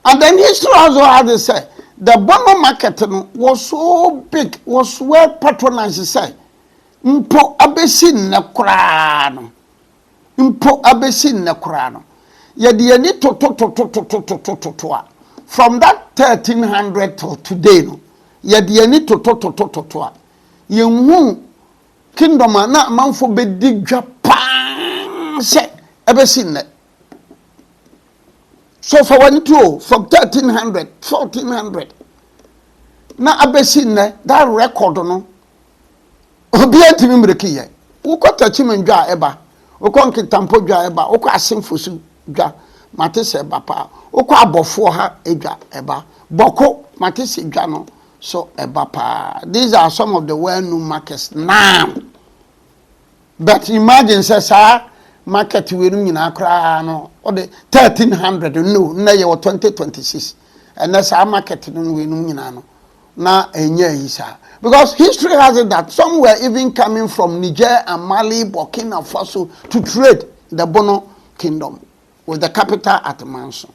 And then history also had to say the Bono market was so big, was well patronized. Say, mpo abesin na kurano, mpo abesin na kurano. Yedi yani to. From that 1300 till today, no. Yedi yani to. Yenwu kingdom na manfo be dig Japan say abesin na. So for 1300, 1400. Na abesin na that record no. Obi antimi mreki ye. Uko Techiman dwa eba. Uko nkitampo dwa eba. Uko asemfosu dwa matese eba pa. Uko abofo ha edwa eba. Boko matese dwa no so eba pa. These are some of the well-known markets now. But imagine say market we nyina kra no or the 1300 no na ye 2026 and that's our market no we nyina no na enye isa because history has it that some were even coming from Niger and Mali, Burkina Faso to trade the Bono kingdom with the capital at Manson.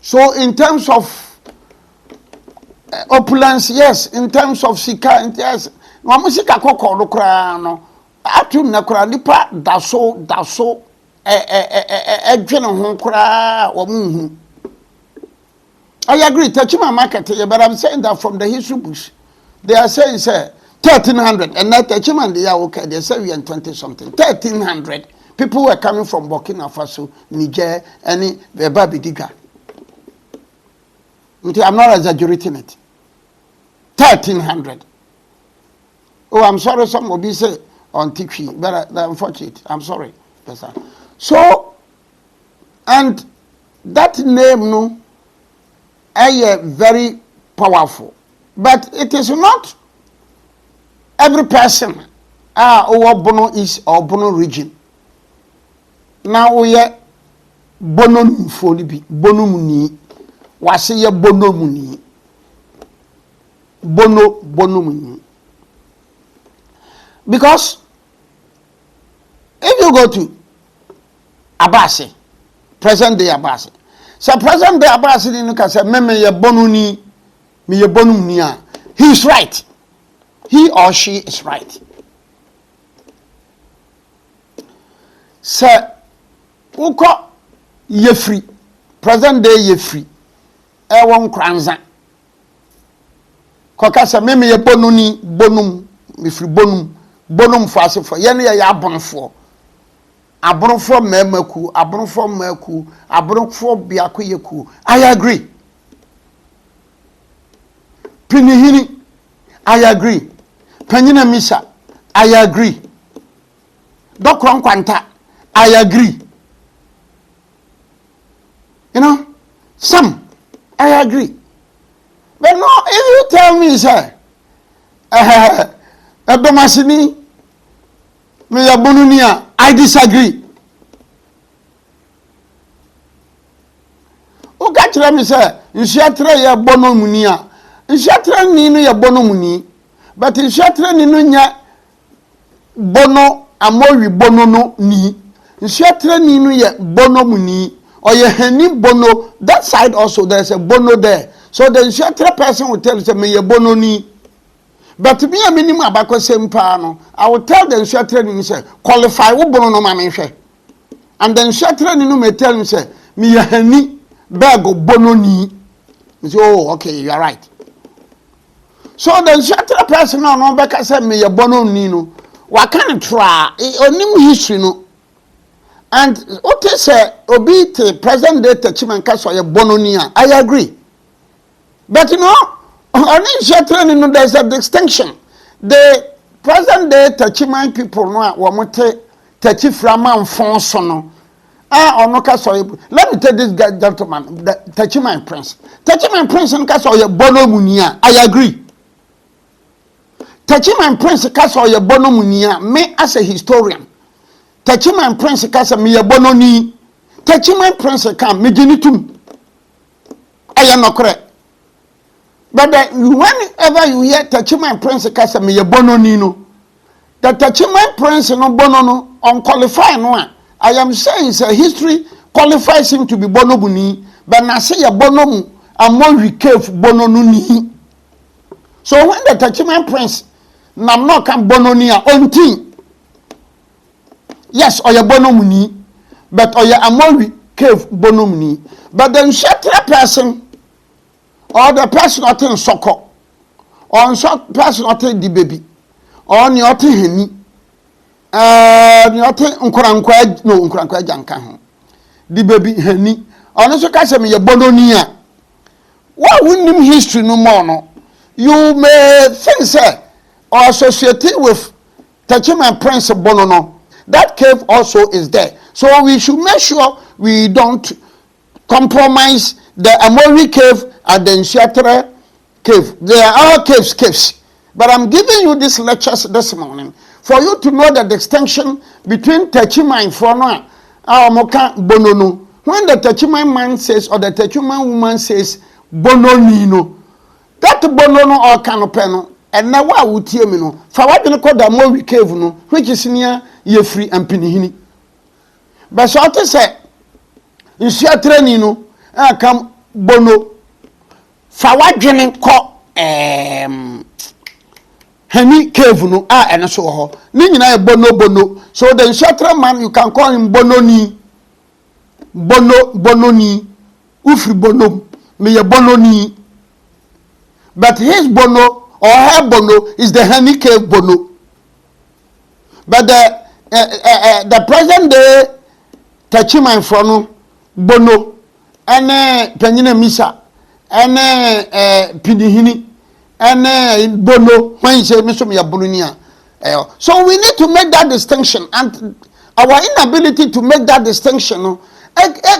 So in terms of opulence, yes, in terms of sika, yes, wamusika koko lukra no atum na kura nipa daso edwene ho kura omunhu. I agree, Techiman market, but I'm saying that from the history books, they are saying, say, 1300, and that Techiman, they are okay, they say we are 20 something. 1300, people were coming from Burkina Faso, Niger, and the Babi Diga. I'm not exaggerating it. 1300. Oh, I'm sorry, some will be say on Tikwi, but unfortunate. I'm sorry. So, and that name, no, very powerful, but it is not every person or Bono is or Bono region. Now we are Bono Mfolibi, Bono Muni, Wasiya Bono Muni, Bono Muni. Because if you go to Abasi, present day Abasi, so present day Abasi Ninuka said, "Meme ye bonuni, me ye bonumnia." He is right. He or she is right. Sir, uko ye free. Present day ye free. Ewon kranza. Koka se meme ye bonuni, bonum, me free bonum for as for yene ye abonfo. Abronfo memaku, abronfo maku, abronfo biakoyeku. I agree. Pinihini, I agree. Penina Misa, I agree. Dokron Kwanta, I agree. You know, some, I agree. But no, if you tell me, sir, Edomasini, Meyabonunia, I disagree. O catch me, sir, you shatre ya bono munia. You shatre nino ya bono muni. But you shatre nino nya bono amori bono no ni. You shatre nino ya bono muni. Or ye heni bono. That side also there's a bono there. So the shatre person will tell you, me ya bono ni. But me a minimum abako same pano. I will tell the shatre nino say, qualify wo bono no mamenhwe. And then shatre nino may tell me say, me ya heni bego bono ni. You say, oh, okay, you are right. So the shatra person no beka say me ye bono ni no. Wa kan try onim history no. And what they say obi te present day Techiman ka so ye bono ni a. I agree. But you know, on shatra ni no there's a distinction. The present day Techiman people no wa mote Techiframa mfon so no. Let me tell this guy, gentleman, the Techiman Prince. Techiman Prince and Castle Bono Munia. I agree. Techiman Prince Castle Bono Munia, me as a historian. Techiman Prince Casa me Bono ni. Techiman Prince come, me genitum. I am not correct. But whenever you hear Techiman Prince Casa me Bono Nino, the Techiman Prince no Bono no unqualified one. I am saying it's a history qualifies him to be Bono Buni, but na say ya Bono mu Amowi cave Bono Nuni. So when the Techiman prince nam no kan Bono ni a onti, yes, or ya Bono Muni, but or ya Amowi cave Bono Muni. But the Nshetre person, or the person not in Soko, or the person not in the baby, or the other henny, the other Nkurankwa Janka, the baby henny, or no so me ya Bono niya. What wouldn't history no more? No? You may think, say, or associated with Techiman Prince of Bono. No? That cave also is there. So we should make sure we don't compromise the Amori cave and the Nshetre cave. They are all caves. But I'm giving you these lectures this morning for you to know the distinction between Techiman and Bono. When the Techiman man says or the Techiman woman says Bono Nino, that Bono no or canopeno, and now what would you know? For what you call the Amori cave, no, which is near Yefri and Pinihini. But so to say, Nshetre Nino, come Bono. For what you call Henny cave no and so ho. Nina Bono. So the Nshetre man you can call him Bono ni. Bono ni. Ufri Bono. Me Bono ni. But his Bono or her Bono is the Henny cave Bono. But the present day Techiman Frono Bono and Penina Misa and Pinihini and Bono when you say Mr. Bolunia. So we need to make that distinction, and our inability to make that distinction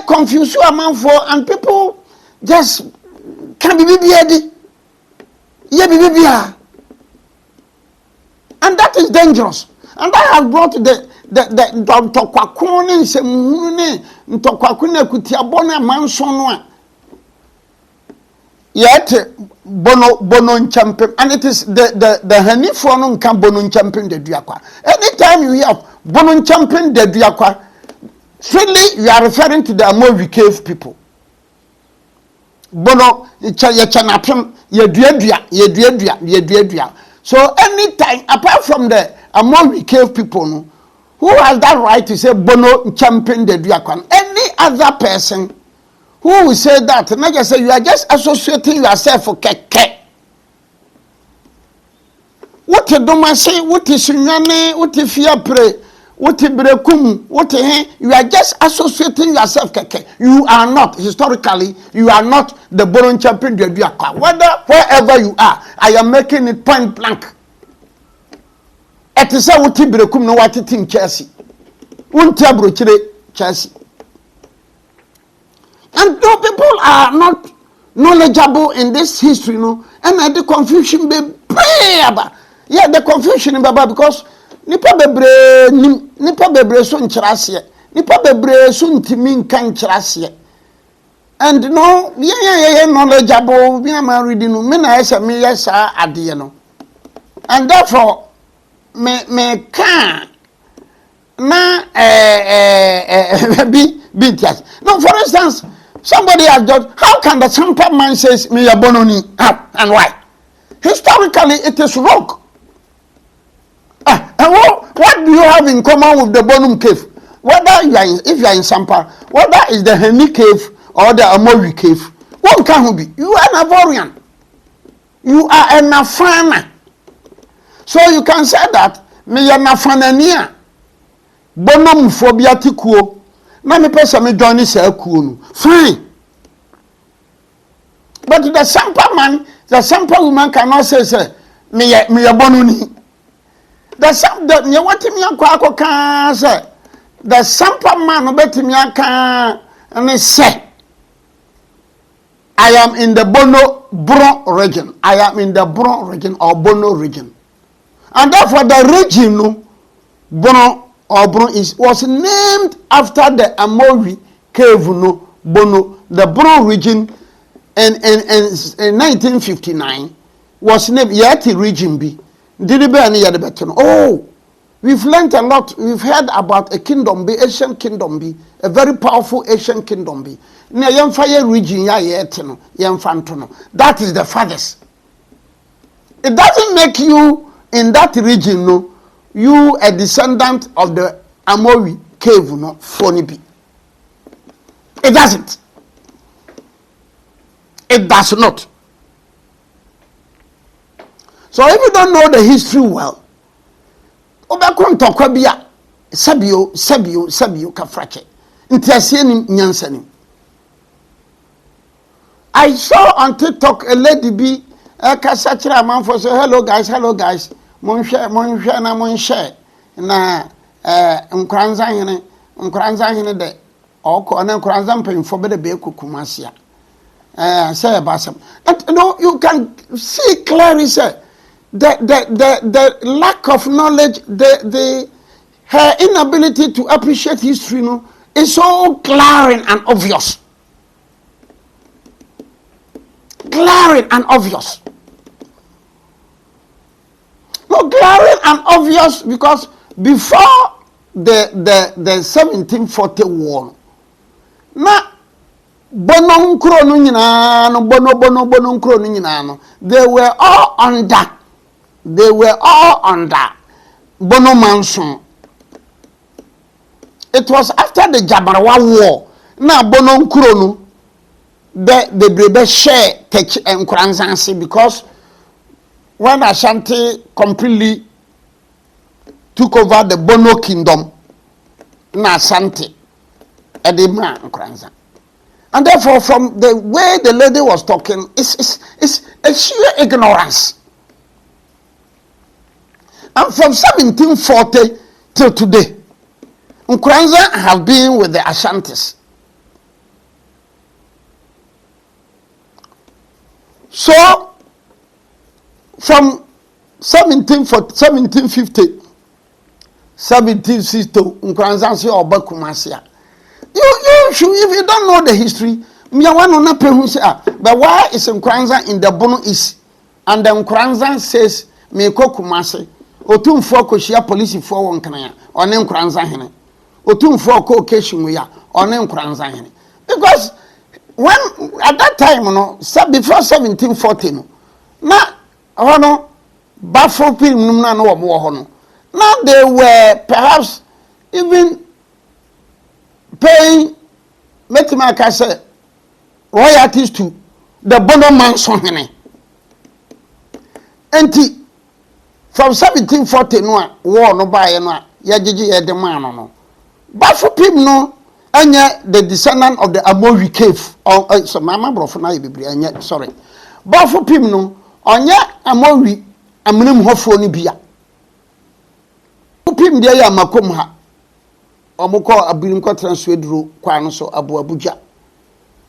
confuse you among for, and people just can't be BBD. Yeah, BBD. And that is dangerous. And that has brought the Ntokwakwone Nsemune Ntokwakune Kutiabona Mansonwa. Yet Bono Nchampem, and it is the Hanifono Nka Bono Nchampem de Duakwa. Anytime you hear Bono Nchampem de Duakwa, strictly you are referring to the Amori cave people. Bono Yachanapem Yeduedua. So anytime apart from the Amori cave people, no, who has that right to say Bono Nchampem de Duakwa? Any other person who will say that, and like I say, you are just associating yourself for keke. What you do, say, what is Sunyane, what if you pray, what you brekum, what you are just associating yourself keke. You are not, historically, you are not the Bono Nchampem de Duakwa. Wherever you are, I am making it point blank. It is a what you brekum, no what it in Chelsea. Untabro Chelsea. And though people are not knowledgeable in this history, no, and the confusion be pray about. Yeah, the confusion about because nipa bebre so nkyerase. Nipa bebre so ntimi nka nkyerase. And no, yeah, knowledgeable, we am reading no, me na esa me yes ade no. And therefore me can na be no, for instance, somebody has judged, how can the Sampa man says me a Bononi? And why? Historically, it is wrong. And what do you have in common with the Bonum cave? Whether you are if you are in Sampa, whether it's the Henny cave or the Amori cave, one can be. You are an Ivorian. You are an Afana. So you can say that me a Nafanania. Bonum phobia tikuo. Na me pesa me join this fine. But the Sampa man, the Sampa woman cannot say me a Bononi. The Sampa man bet me and they say I am in the Bono region. I am in the Bono region or Bono region. And therefore the region Bono or Bono was named after the Amori cave no Bono. The Bono region in 1959 was named Yeti region B. Did it be any other better? Oh, we've learned a lot. We've heard about a kingdom, be Asian kingdom, be a very powerful Asian kingdom, be near Yamfire region, Yamfantono. That is the farthest. It doesn't make you in that region, no, you a descendant of the Amori cave, no, funny be. It doesn't. It does not. So if you don't know the history well, obakon tokwa bia sabio kafrache ntiasie ni nyansani. I saw on TikTok a lady be kasa kira amanfo say hello guys monhwe na monhye na nkranza hene de oko na nkranza mpemfo be de be kukumasia say basam. No, you can see clearly say the lack of knowledge, her inability to appreciate history, no, is so glaring and obvious. Glaring and obvious. No, glaring and obvious because before the 1740 war, na bono nkro no nyina no bono nkro no nyina no, they were all under Bono Manson. It was after the Jabarawa War. Now Bono Nkrono, the brebe share Techiman Kranzansi because when Ashanti completely took over the Bono kingdom, na Ashanti, Edema Kranzan. And therefore, from the way the lady was talking, it's a sheer ignorance. And from 1740 till today, Nkranza have been with the Ashantis. So, from 1750, 1760, Nkranza si oba kumasia. You should, if you don't know the history, but why is Nkranza in the Bono East? And the Nkranza says, Meko Kumasi. Otumfo koshia police for won kana one nkranza hene otumfo ko occasion we ya one nkranza hene because when at that time no before 1740 no na hono bafo film num na no wo hono now they were perhaps even paying metimaka say royalties to the Bono Manson hene enti from 1740 no war no buy no yagigi ye de man no bafu pim no anya the descendant of the Amori cave or so mama brofo na bibiri anya sorry bafu pim no onya Amori amnem hofo ni bia pim de ya makom ha omukọ abirim ko transfedro kwa no so abu abuja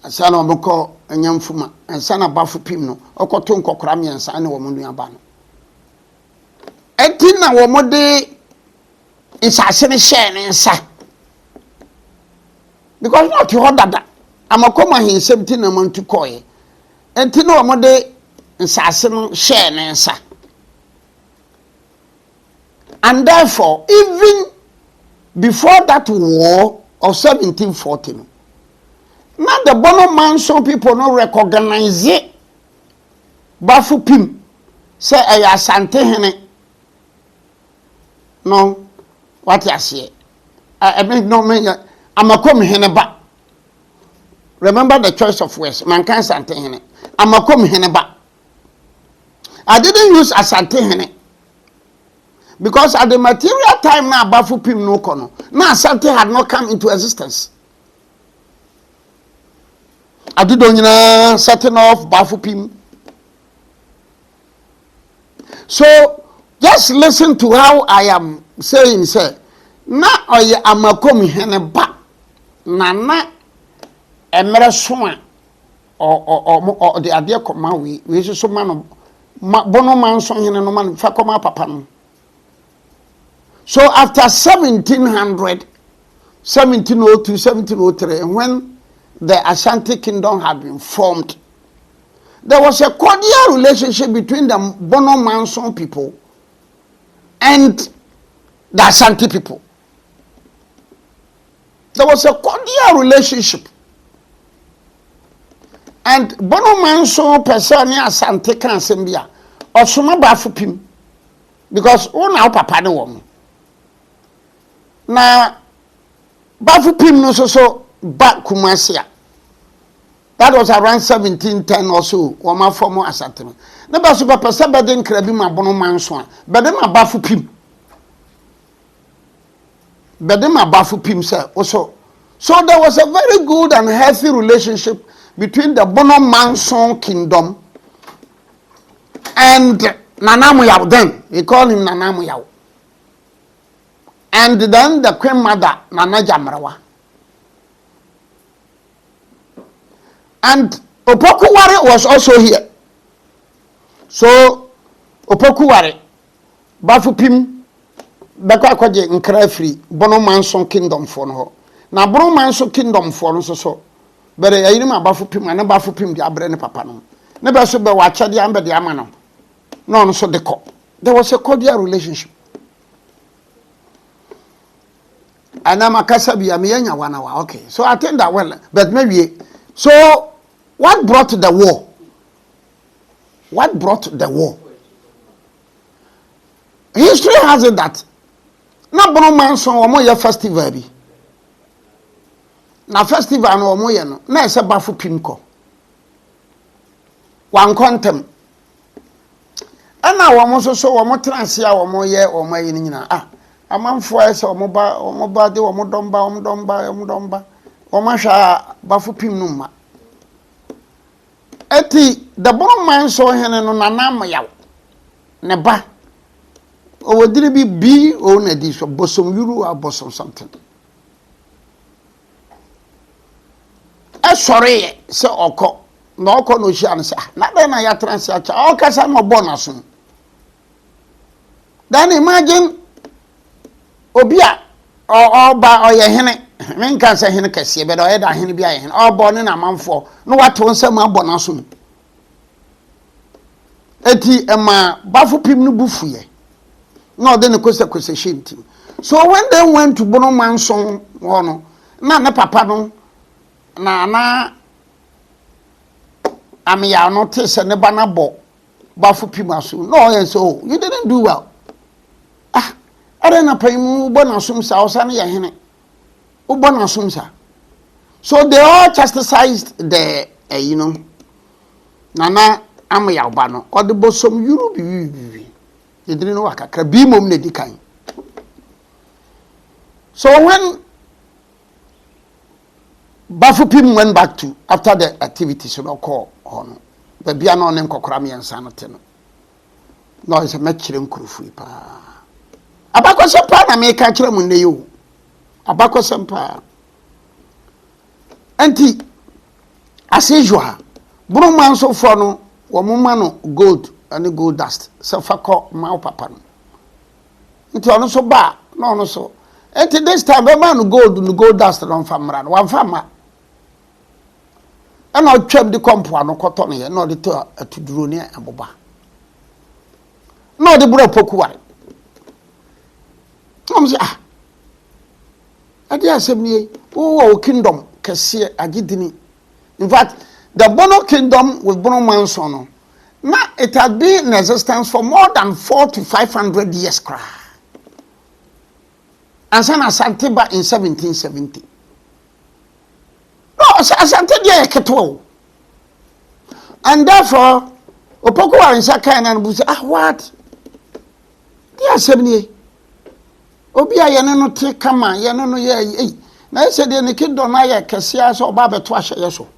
asana omukọ anyamfuma asana bafu pim no okoto nkokora miensa ne wo munua ba no Etina womode insasene share nsa because not you dada amakoma hin 17 na mantu koye etina womode insasene share nsa and therefore even before that war of 1740 now the Bono Manson people no recognize it bafu pim say Asante hene no, what you say? I mean, no, I'm a come heneba. Remember the choice of words. Man can't Asante hene. I'm a come heneba. I didn't use Asante hene because at the material time now, Bafu Pim no kono. Now Asante had not come into existence. I didn't setting off Bafu Pim. So. Just listen to how I am saying, sir. Na oye amakomi hene ba na emere soa or the idea koma we so man Bono Manson hene no man fa koma papa no. So after 1700 1702 1703 when the Ashanti kingdom had been formed, there was a cordial relationship between the Bono Manson people and the Ashanti people. There was a cordial relationship. And Bono Manso person Asante can sembia or suma bafu pim because now papa no woman. Na bafu pim no so back Kumasia. That was around 1710 or so. Wama former Asante. Never super person bedin krabi ma Bono Manso. Bedin ma bafu pim. Bedin ma bafu pim sir also. So there was a very good and healthy relationship between the Bono Manson kingdom and Nanamuyao then. We call him Nanamuyao. And then the Queen Mother, Nana Jamrawa. And Opokuware was also here. So, Opokuware, Bafupim, Bakwaje Nkrefri, Bono Manson kingdom for no. Now, Bono Manson kingdom for no so. But I am about pim and about pim the abrene papa. Never so be watch the amber the amano. No, so the cop. There was a cordial relationship. And I'm a Kasabi, I'm a 1 hour. Okay, so I think that well, but maybe so. What brought the war? What brought the war? History has it that not Bono Manson or more festival. Na festival no omo ye no na ese bafo pimko wan kontem ana wo mo so wo mo transe a wo mo ye ni nyina amanfo ese wo ba de wo mo domba wo ma hwa bafo pim no ma eti the Bono Manso hene no nanam yaw ne ba o wodiri bi o na di so bosom yuru abosom something. Sorry, so oko no oko no shi ansa na dey na ya trans ya cha o kasa no bona so then imagine obia o ba o ye hene men kan say hene kase be do ye da hene bia ye hene o bo ne na manfo no wato nsam abona so eti ema bafo pim no bufuye no de ne kosa shinti. So when they went to Bono Manson no na papa no na ya no te se ne ba na bo bafo pimaso no yes so you didn't do well are na paimu bonasum sa osane ye hene u bonasum sa. So they all chastised the nana amya ba no o de bosom yuru bi you didn't know akakra bi mom na dikan. So when Bafupim went back to after the activities so no call on the biano nem kokora me insanity no is a mechire nkurufui pa abakosempa na me ka kire mu ne yo abakosempa anti as usual Bono Manso for no wo mumma no gold and gold dust so fakọ ma papa no nti ono so ba no ono so anti this time be man gold no gold dust don famra no wan fama and I twem the compo no cotton here, no the to duro near aboba. No the bro pokuwa. Come say Adia asem oh kingdom kese agidini. In fact, the Bono kingdom with Bono Manso no. Now it had been in existence for more than 400 to 500 years cry. And then Asante-Bono in 1770. No, Asante dia keto. And therefore, Opokuwa in Sakana and Busa, what? Dia semni. Obia ye no take kama, ye no ye. Na said the kingdom na ye kesia so ba beto ahye ye so.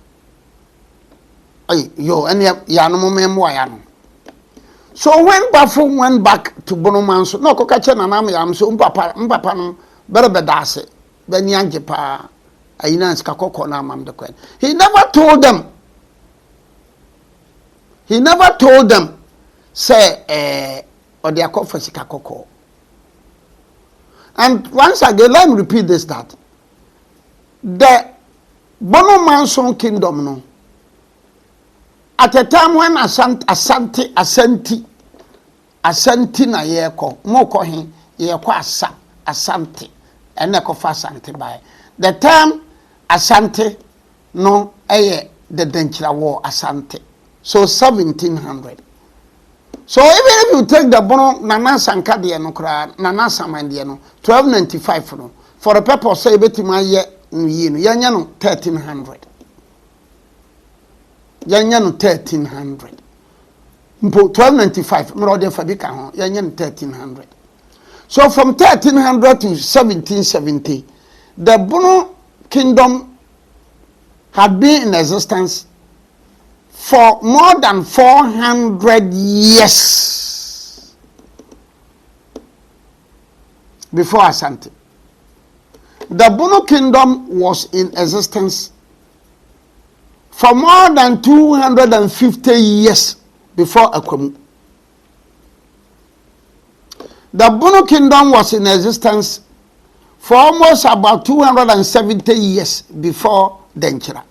Ay, yo, and ya no memmo ya no. So when Bafo went back to Bono Manso, no kokache na nam yam so mpapa no berebedase, be nianje pa. He never told them, say, or their conference. And once again, let me repeat this that the Bono Manson kingdom, no, at a time when Ashanti na yeko, moko hin, ye kwa Asante and Nekofa Asante by the term Asante no the Denchira War Asante. So 1700. So even if you take the Bono Nana Sankadiano Nana Samandiano 1295 no, for the purpose say betima ye yanyano 1300. Yanyano 1300. 1295 Mrode Fabika ho yanyan 1300. So from 1300 to 1770 the Bono kingdom had been in existence for more than 400 years before Asante. The Bono kingdom was in existence for more than 250 years before Akwamu. The Bono kingdom was in existence for almost about 270 years before Denchira.